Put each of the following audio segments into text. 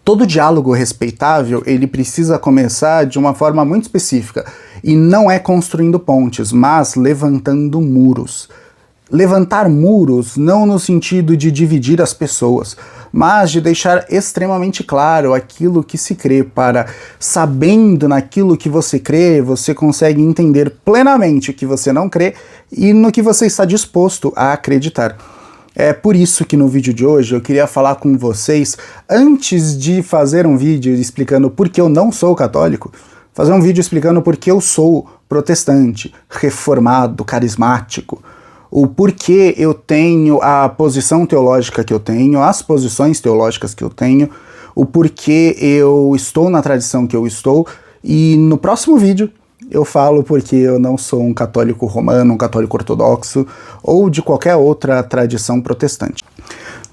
Todo diálogo respeitável, ele precisa começar de uma forma muito específica, e não é construindo pontes, mas levantando muros. Levantar muros não no sentido de dividir as pessoas, mas de deixar extremamente claro aquilo que se crê, para, sabendo naquilo que você crê, você consegue entender plenamente o que você não crê e no que você está disposto a acreditar. É por isso que no vídeo de hoje eu queria falar com vocês, antes de fazer um vídeo explicando por que eu não sou católico, fazer um vídeo explicando por que eu sou protestante, reformado, carismático, o porquê eu tenho a posição teológica que eu tenho, as posições teológicas que eu tenho, o porquê eu estou na tradição que eu estou, e no próximo vídeo eu falo porque eu não sou um católico romano, um católico ortodoxo ou de qualquer outra tradição protestante.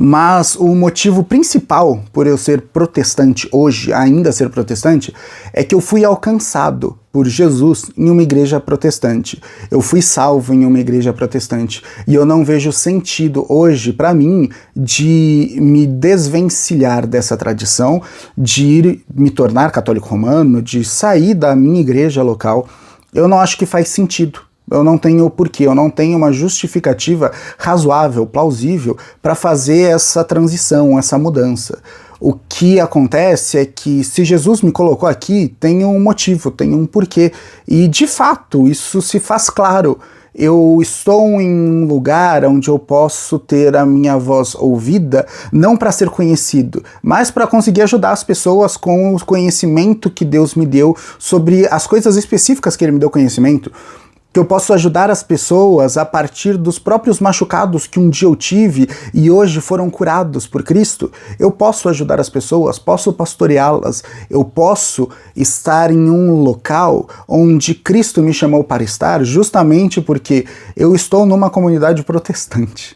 Mas o motivo principal por eu ser protestante hoje, ainda ser protestante, é que eu fui alcançado por Jesus em uma igreja protestante. Eu fui salvo em uma igreja protestante. E eu não vejo sentido hoje, para mim, de me desvencilhar dessa tradição, de me tornar católico romano, de sair da minha igreja local. Eu não acho que faz sentido. Eu não tenho porquê, eu não tenho uma justificativa razoável, plausível, para fazer essa transição, essa mudança. O que acontece é que se Jesus me colocou aqui, tem um motivo, tem um porquê. E de fato, isso se faz claro. Eu estou em um lugar onde eu posso ter a minha voz ouvida, não para ser conhecido, mas para conseguir ajudar as pessoas com o conhecimento que Deus me deu sobre as coisas específicas que Ele me deu conhecimento. Que eu posso ajudar as pessoas a partir dos próprios machucados que um dia eu tive e hoje foram curados por Cristo. Eu posso ajudar as pessoas, posso pastoreá-las, eu posso estar em um local onde Cristo me chamou para estar, justamente porque eu estou numa comunidade protestante.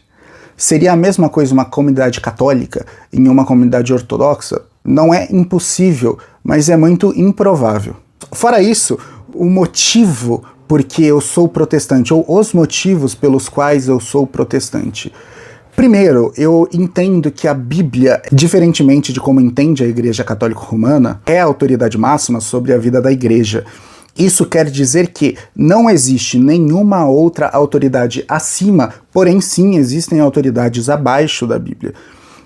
Seria a mesma coisa uma comunidade católica em uma comunidade ortodoxa? Não é impossível, mas é muito improvável. Fora isso, o motivo porque eu sou protestante, ou os motivos pelos quais eu sou protestante. Primeiro, eu entendo que a Bíblia, diferentemente de como entende a Igreja Católica Romana, é a autoridade máxima sobre a vida da Igreja. Isso quer dizer que não existe nenhuma outra autoridade acima, porém sim existem autoridades abaixo da Bíblia.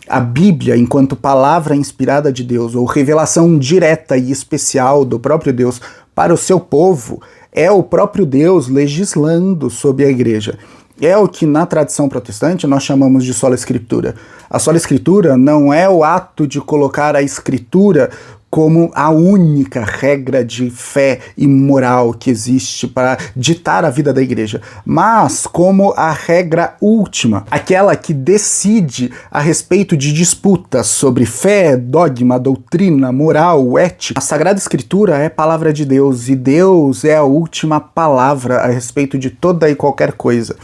A Bíblia, enquanto palavra inspirada de Deus, ou revelação direta e especial do próprio Deus para o seu povo, é o próprio Deus legislando sobre a igreja. É o que na tradição protestante nós chamamos de sola escritura. A sola escritura não é o ato de colocar a escritura como a única regra de fé e moral que existe para ditar a vida da igreja, mas como a regra última, aquela que decide a respeito de disputas sobre fé, dogma, doutrina, moral, ética. A Sagrada Escritura é palavra de Deus e Deus é a última palavra a respeito de toda e qualquer coisa.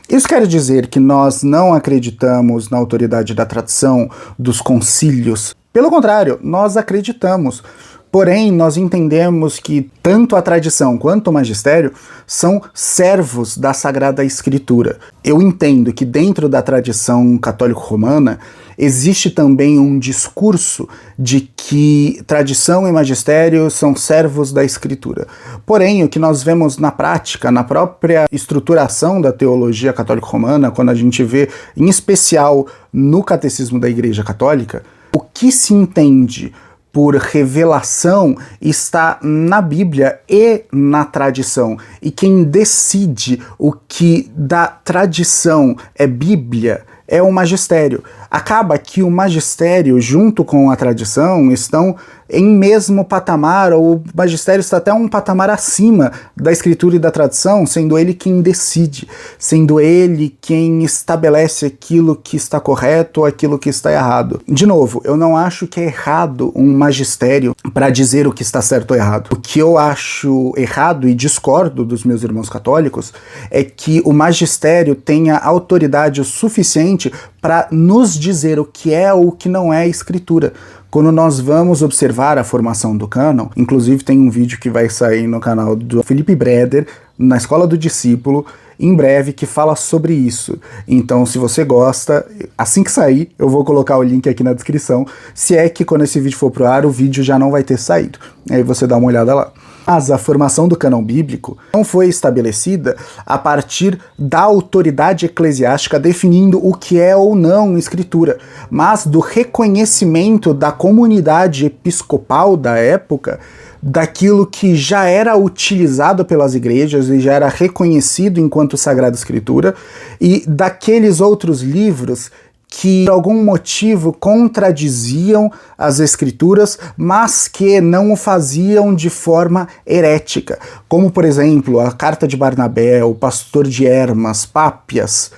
Isso quer dizer que nós não acreditamos na autoridade da tradição, dos concílios. Pelo contrário, nós acreditamos. Porém, nós entendemos que tanto a tradição quanto o magistério são servos da Sagrada Escritura. Eu entendo que dentro da tradição católico-romana existe também um discurso de que tradição e magistério são servos da Escritura. Porém, o que nós vemos na prática, na própria estruturação da teologia católico-romana, quando a gente vê, em especial no Catecismo da Igreja Católica, o que se entende por revelação está na Bíblia e na tradição. E quem decide o que da tradição é Bíblia é o magistério. Acaba que o magistério, junto com a tradição, estão em mesmo patamar, ou o magistério está até um patamar acima da escritura e da tradição, sendo ele quem decide, sendo ele quem estabelece aquilo que está correto ou aquilo que está errado. De novo, eu não acho que é errado um magistério para dizer o que está certo ou errado. O que eu acho errado e discordo dos meus irmãos católicos é que o magistério tenha autoridade o suficiente para nos dizer o que é ou o que não é a escritura. quando nós vamos observar a formação do cânon, inclusive tem um vídeo que vai sair no canal do Felipe Breder, na Escola do Discípulo, em breve, que fala sobre isso. Então, se você gosta, assim que sair, eu vou colocar o link aqui na descrição, se é que quando esse vídeo for pro ar, o vídeo já não vai ter saído. Aí você dá uma olhada lá. Mas a formação do cânon bíblico não foi estabelecida a partir da autoridade eclesiástica definindo o que é ou não escritura, mas do reconhecimento da comunidade episcopal da época daquilo que já era utilizado pelas igrejas e já era reconhecido enquanto Sagrada Escritura, e daqueles outros livros que por algum motivo contradiziam as escrituras, mas que não o faziam de forma herética, como por exemplo a Carta de Barnabé, o Pastor de Hermas, Pápias,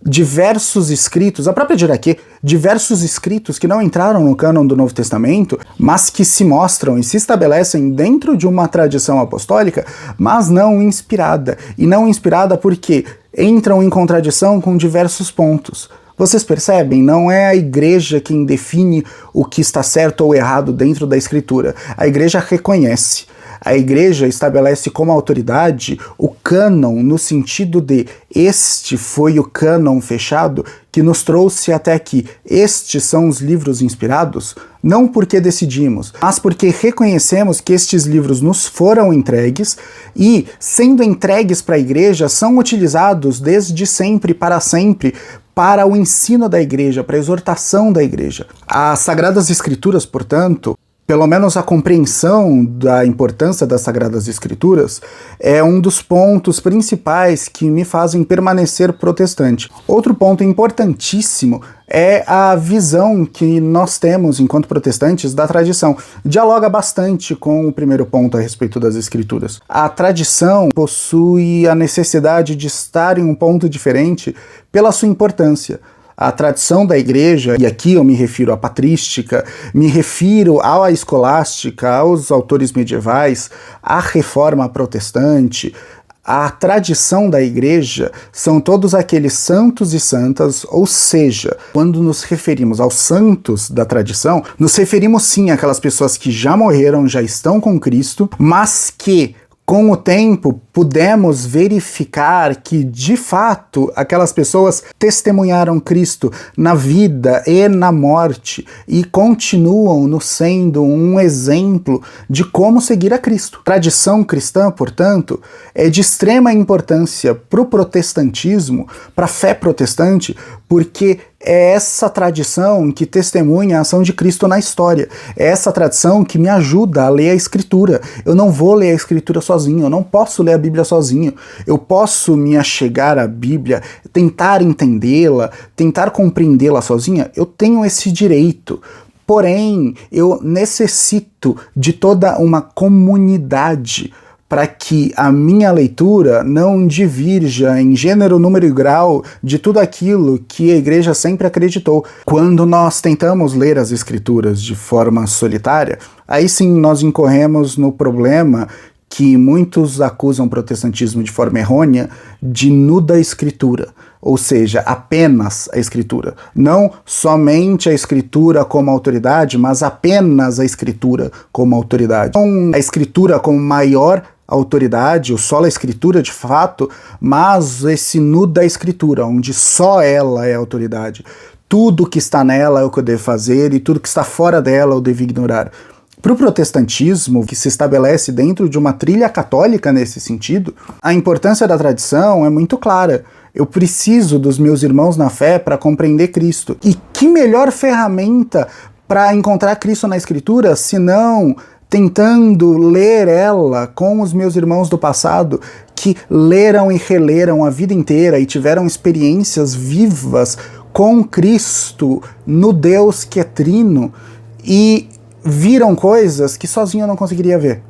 diversos escritos, a própria Diraquê, diversos escritos que não entraram no cânon do Novo Testamento, mas que se mostram e se estabelecem dentro de uma tradição apostólica, mas não inspirada. E não inspirada porque entram em contradição com diversos pontos. Vocês percebem? Não é a igreja quem define o que está certo ou errado dentro da escritura. A igreja reconhece. A igreja estabelece como autoridade o cânon no sentido de este foi o cânon fechado que nos trouxe até aqui. Estes são os livros inspirados, não porque decidimos, mas porque reconhecemos que estes livros nos foram entregues e, sendo entregues para a igreja, são utilizados desde sempre para sempre para o ensino da igreja, para a exortação da igreja. As Sagradas Escrituras, portanto, pelo menos a compreensão da importância das Sagradas Escrituras é um dos pontos principais que me fazem permanecer protestante. Outro ponto importantíssimo é a visão que nós temos enquanto protestantes da tradição. Dialoga bastante com o primeiro ponto a respeito das Escrituras. A tradição possui a necessidade de estar em um ponto diferente pela sua importância. A tradição da igreja, e aqui eu me refiro à patrística, me refiro à escolástica, aos autores medievais, à reforma protestante, a tradição da igreja são todos aqueles santos e santas, ou seja, quando nos referimos aos santos da tradição, nos referimos sim àquelas pessoas que já morreram, já estão com Cristo, mas que com o tempo, pudemos verificar que, de fato, aquelas pessoas testemunharam Cristo na vida e na morte e continuam nos sendo um exemplo de como seguir a Cristo. A tradição cristã, portanto, é de extrema importância para o protestantismo, para a fé protestante, porque é essa tradição que testemunha a ação de Cristo na história. É essa tradição que me ajuda a ler a Escritura. Eu não vou ler a Escritura sozinho, eu não posso ler a Bíblia sozinho. Eu posso me achegar à Bíblia, tentar entendê-la, tentar compreendê-la sozinha. Eu tenho esse direito. Porém, eu necessito de toda uma comunidade para que a minha leitura não divirja em gênero, número e grau de tudo aquilo que a igreja sempre acreditou. Quando nós tentamos ler as escrituras de forma solitária, aí sim nós incorremos no problema que muitos acusam o protestantismo de forma errônea de nuda escritura, ou seja, apenas a escritura. Não somente a escritura como autoridade, mas apenas a escritura como autoridade. Não a escritura como maior autoridade, ou só a escritura de fato, mas esse nuda escritura, onde só ela é autoridade. Tudo que está nela é o que eu devo fazer e tudo que está fora dela eu devo ignorar. Para o protestantismo, que se estabelece dentro de uma trilha católica nesse sentido, a importância da tradição é muito clara. Eu preciso dos meus irmãos na fé para compreender Cristo. E que melhor ferramenta para encontrar Cristo na Escritura, senão tentando ler ela com os meus irmãos do passado, que leram e releram a vida inteira e tiveram experiências vivas com Cristo, no Deus que é trino, e viram coisas que sozinho eu não conseguiria ver.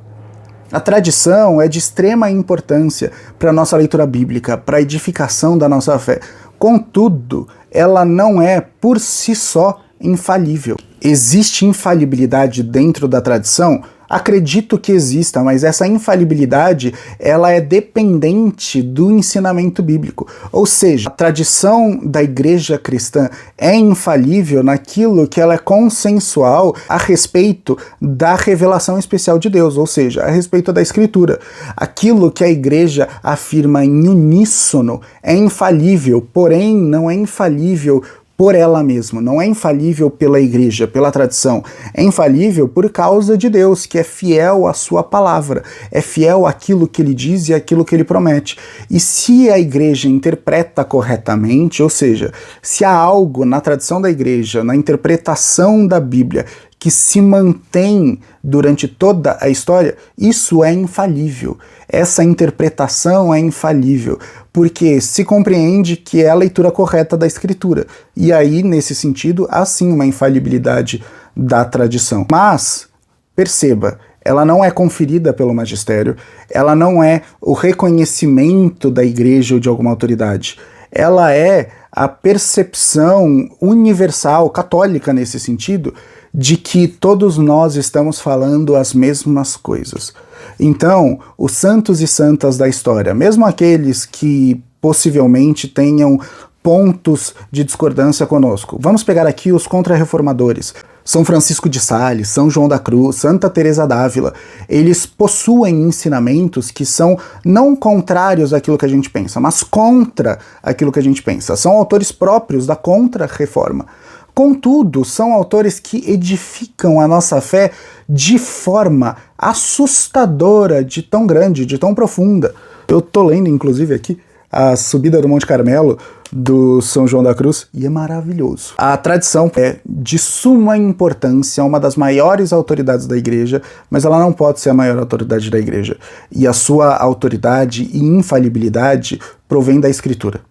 A tradição é de extrema importância para a nossa leitura bíblica, para a edificação da nossa fé. Contudo, ela não é, por si só, infalível. Existe infalibilidade dentro da tradição? Acredito que exista, mas essa infalibilidade, ela é dependente do ensinamento bíblico. Ou seja, a tradição da igreja cristã é infalível naquilo que ela é consensual a respeito da revelação especial de Deus, ou seja, a respeito da Escritura. Aquilo que a igreja afirma em uníssono é infalível, porém não é infalível por ela mesma, não é infalível pela igreja, pela tradição, é infalível por causa de Deus, que é fiel à sua palavra, é fiel àquilo que ele diz e àquilo que ele promete. E se a igreja interpreta corretamente, ou seja, se há algo na tradição da igreja, na interpretação da Bíblia, que se mantém durante toda a história, isso é infalível. Essa interpretação é infalível, porque se compreende que é a leitura correta da Escritura. E aí, nesse sentido, há sim uma infalibilidade da tradição. Mas, perceba, ela não é conferida pelo magistério, ela não é o reconhecimento da igreja ou de alguma autoridade. Ela é a percepção universal, católica nesse sentido, de que todos nós estamos falando as mesmas coisas. Então, os santos e santas da história, mesmo aqueles que possivelmente tenham pontos de discordância conosco, vamos pegar aqui os contra-reformadores, São Francisco de Sales, São João da Cruz, Santa Teresa d'Ávila, eles possuem ensinamentos que são não contrários àquilo que a gente pensa, mas contra aquilo que a gente pensa. São autores próprios da contra-reforma. Contudo, são autores que edificam a nossa fé de forma assustadora, de tão grande, de tão profunda. Eu tô lendo, inclusive, aqui a Subida do Monte Carmelo, do São João da Cruz, e é maravilhoso. A tradição é de suma importância, uma das maiores autoridades da igreja, mas ela não pode ser a maior autoridade da igreja. E a sua autoridade e infalibilidade provém da Escritura.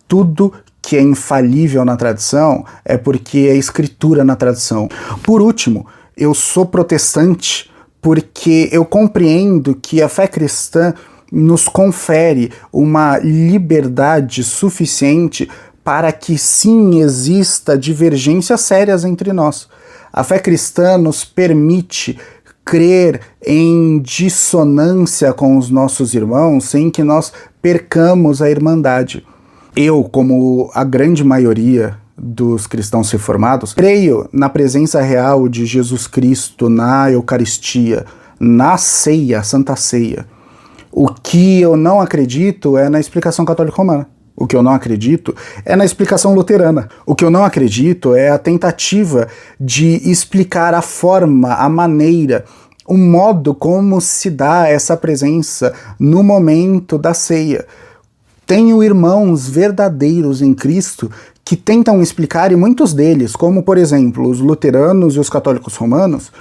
Tudo que é infalível na tradição é porque é Escritura na tradição. Por último, eu sou protestante porque eu compreendo que a fé cristã nos confere uma liberdade suficiente para que sim exista divergências sérias entre nós. A fé cristã nos permite crer em dissonância com os nossos irmãos sem que nós percamos a irmandade. Eu, como a grande maioria dos cristãos reformados, creio na presença real de Jesus Cristo na Eucaristia, na ceia, Santa Ceia. O que eu não acredito é na explicação católica romana. O que eu não acredito é na explicação luterana. O que eu não acredito é a tentativa de explicar a forma, a maneira, o modo como se dá essa presença no momento da ceia. Tenho irmãos verdadeiros em Cristo que tentam explicar, e muitos deles, como por exemplo os luteranos e os católicos romanos,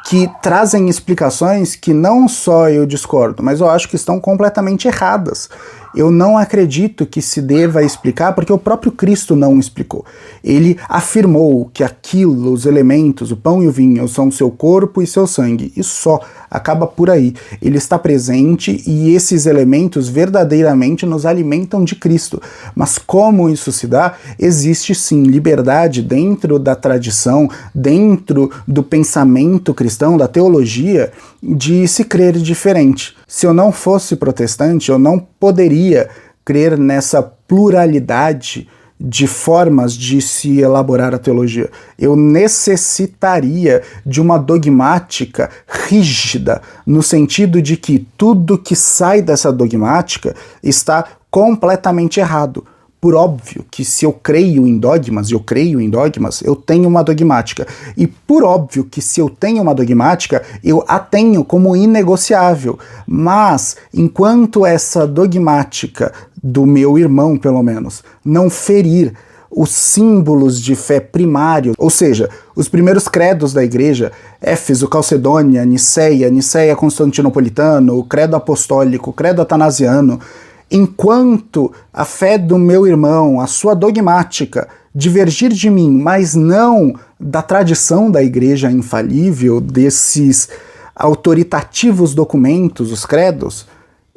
que trazem explicações que não só eu discordo, mas eu acho que estão completamente erradas. Eu não acredito que se deva explicar porque o próprio Cristo não explicou. Ele afirmou que aquilo, os elementos, o pão e o vinho, são seu corpo e seu sangue, e só, acaba por aí. Ele está presente e esses elementos verdadeiramente nos alimentam de Cristo. Mas como isso se dá? Existe sim liberdade dentro da tradição, dentro do pensamento cristão, da teologia, de se crer diferente. Se eu não fosse protestante, eu não poderia crer nessa pluralidade de formas de se elaborar a teologia. Eu necessitaria de uma dogmática rígida, no sentido de que tudo que sai dessa dogmática está completamente errado. Por óbvio que se eu creio em dogmas, eu tenho uma dogmática. E por óbvio que se eu tenho uma dogmática, eu a tenho como inegociável. Mas, enquanto essa dogmática, do meu irmão pelo menos, não ferir os símbolos de fé primários, ou seja, os primeiros credos da igreja, Éfeso, Calcedônia, Niceia Constantinopolitano, o credo apostólico, o credo atanasiano, enquanto a fé do meu irmão, a sua dogmática, divergir de mim, mas não da tradição da igreja infalível, desses autoritativos documentos, os credos,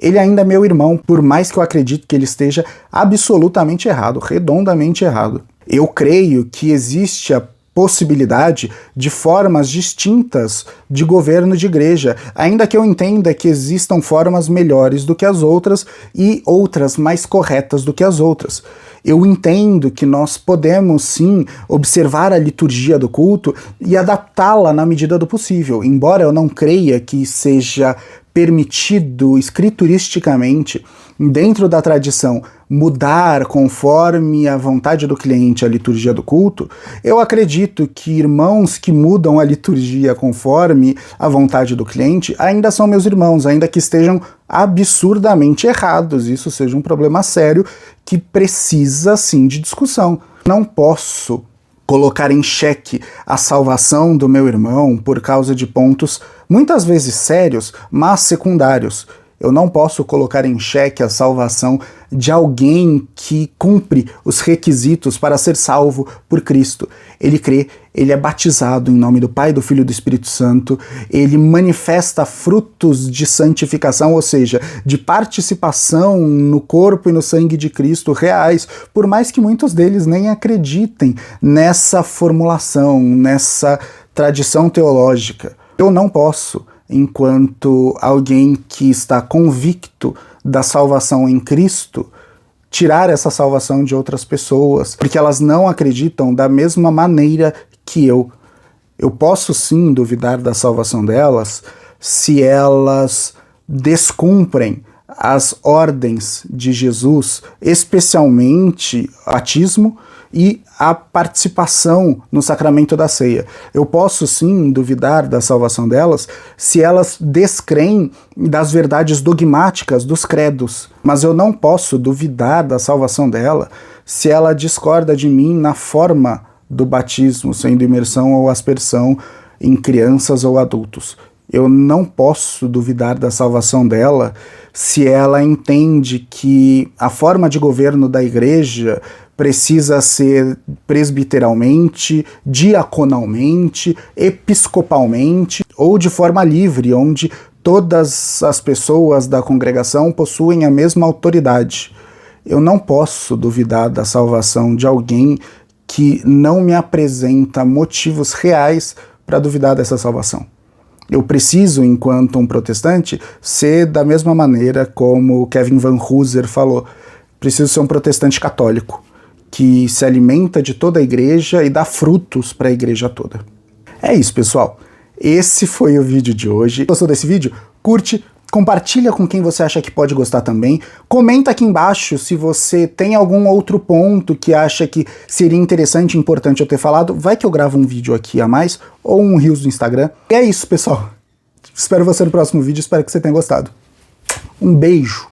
ele ainda é meu irmão, por mais que eu acredite que ele esteja absolutamente errado, redondamente errado. Eu creio que existe a possibilidade de formas distintas de governo de igreja, ainda que eu entenda que existam formas melhores do que as outras e outras mais corretas do que as outras. Eu entendo que nós podemos sim observar a liturgia do culto e adaptá-la na medida do possível, embora eu não creia que seja permitido escrituristicamente, dentro da tradição, mudar conforme a vontade do cliente a liturgia do culto. Eu acredito que irmãos que mudam a liturgia conforme a vontade do cliente ainda são meus irmãos, ainda que estejam absurdamente errados. Isso seja um problema sério que precisa sim de discussão. Não posso colocar em xeque a salvação do meu irmão por causa de pontos muitas vezes sérios, mas secundários. Eu não posso colocar em xeque a salvação de alguém que cumpre os requisitos para ser salvo por Cristo. Ele crê, ele é batizado em nome do Pai, do Filho e do Espírito Santo, ele manifesta frutos de santificação, ou seja, de participação no corpo e no sangue de Cristo reais, por mais que muitos deles nem acreditem nessa formulação, nessa tradição teológica. Eu não posso, enquanto alguém que está convicto da salvação em Cristo, tirar essa salvação de outras pessoas, porque elas não acreditam da mesma maneira que eu. Eu posso sim duvidar da salvação delas se elas descumprem as ordens de Jesus, especialmente o batismo e a participação no sacramento da ceia. Eu posso sim duvidar da salvação delas se elas descreem das verdades dogmáticas dos credos, mas eu não posso duvidar da salvação dela se ela discorda de mim na forma do batismo, sendo imersão ou aspersão em crianças ou adultos. Eu não posso duvidar da salvação dela se ela entende que a forma de governo da igreja precisa ser presbiteralmente, diaconalmente, episcopalmente ou de forma livre, onde todas as pessoas da congregação possuem a mesma autoridade. Eu não posso duvidar da salvação de alguém que não me apresenta motivos reais para duvidar dessa salvação. Eu preciso, enquanto um protestante, ser da mesma maneira como Kevin Van Hooser falou. Preciso ser um protestante católico, que se alimenta de toda a igreja e dá frutos para a igreja toda. É isso, pessoal. Esse foi o vídeo de hoje. Gostou desse vídeo? Curte, compartilha com quem você acha que pode gostar também. Comenta aqui embaixo se você tem algum outro ponto que acha que seria interessante e importante eu ter falado. Vai que eu gravo um vídeo aqui a mais, ou um Reels do Instagram. E é isso, pessoal. Espero você no próximo vídeo, espero que você tenha gostado. Um beijo!